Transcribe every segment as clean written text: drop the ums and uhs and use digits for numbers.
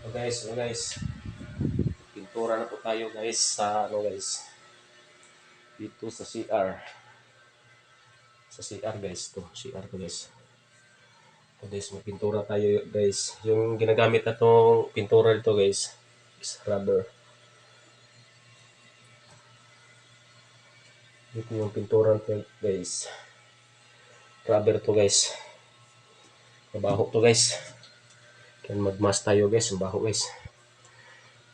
So guys, pintura na po tayo guys sa guys. Dito sa CR. Sa CR guys, to CR to guys. So guys, may pintura tayo guys. Yung ginagamit na tong pintura dito guys is rubber. Dito yung pintura nito guys. Rubber to guys. Mabaho to guys. Kaya magmas tayo guys, mabaho guys.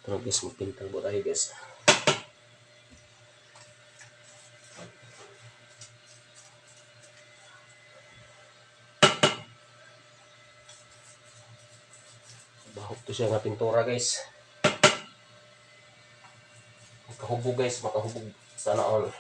Ito guys, magpintal po tayo guys. Mabaho to siya nga pintura guys. Makahubog guys, makahubog sana all.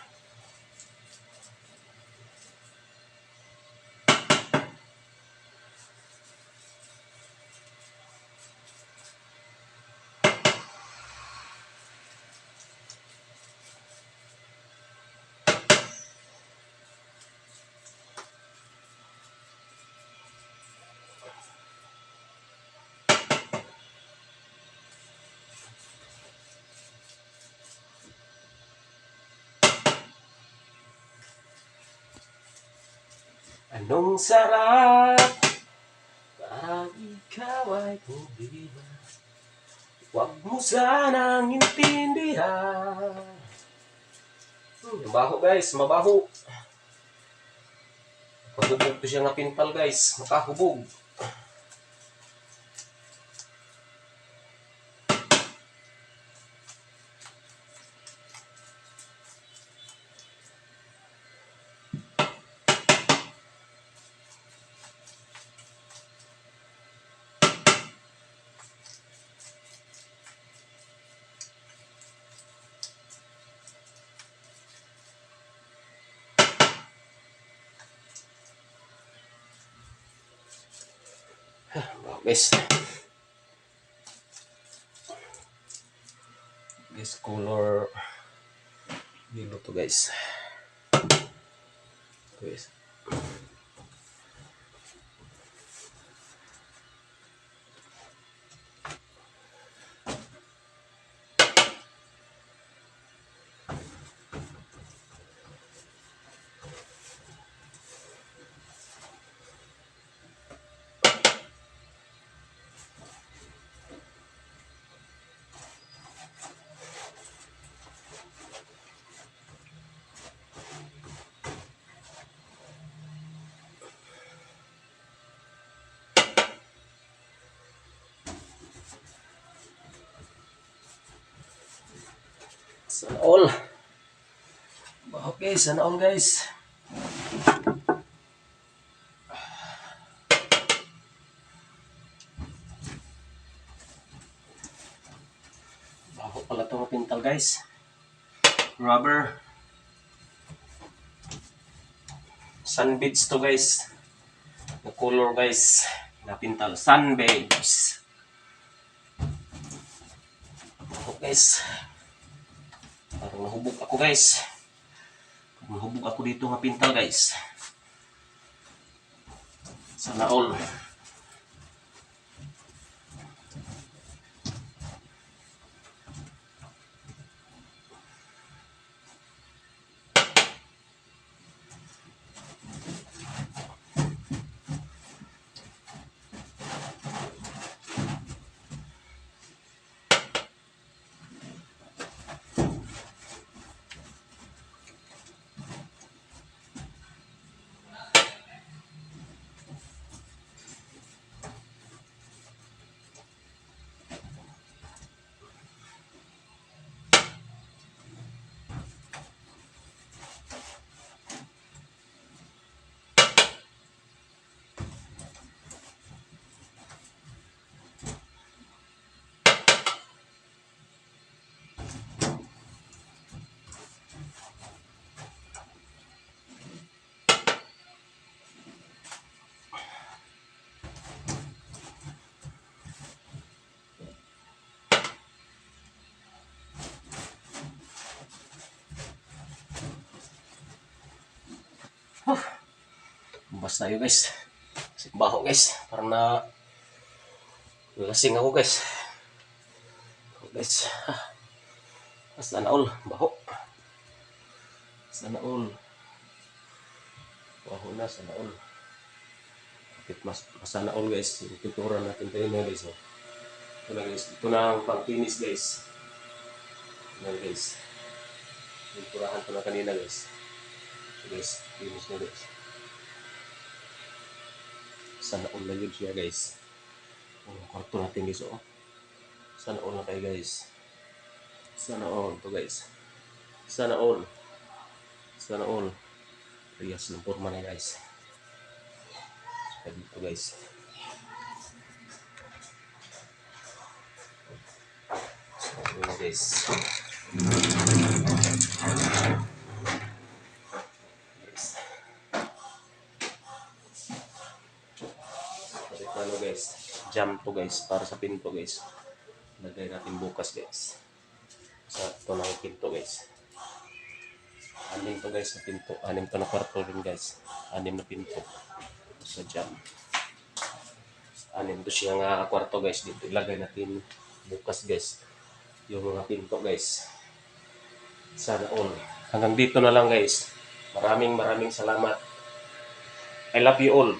Anong sarap parang ikaw ay pumila. Huwag mo sanang intindihan. Mabaho guys, mabaho. Makahubog to siya nga pintal guys, makahubog. Guys, this color yellow to guys. Guys. Sana all. Okay, sana all guys. Baho pala itong pintal guys. Rubber. Sunbeads to guys. The color guys. Na pintal. Sunbeads. Baho guys. Parang nahubog ako guys. Nahubog ako dito nga pintal guys. Sana all. Bas tayo guys. Baho guys. Parang na lasing ako guys. guys. Sana all. Baho. Sana all. Baho na. Sana all. Kapit mas sana all guys. Yung pintura natin tayo na guys. Oh. Ito na guys. Ito na ang pang-finish guys. Ito na guys. Pinturahan ko na kanina guys. So guys. Finish na guys. Sana all na yun siya guys. Ang kwarto natin guys. Oh. Sana all na kayo guys. Sana all to guys. Sana all. Sana all. Riyas ng forma na guys. So dito guys. So yun guys. Balik na guys. Jam to guys. Para sa pinto guys. Lagay natin bukas guys. Sa ito na yung pinto guys. Anim to guys na pinto. Anim to na kwarto rin guys. Anim na pinto. Sa jam. Anim to siya nga kwarto guys. Dito ilagay natin bukas guys. Yung mga pinto guys. Sana all. Hanggang dito na lang guys. Maraming salamat. I love you all.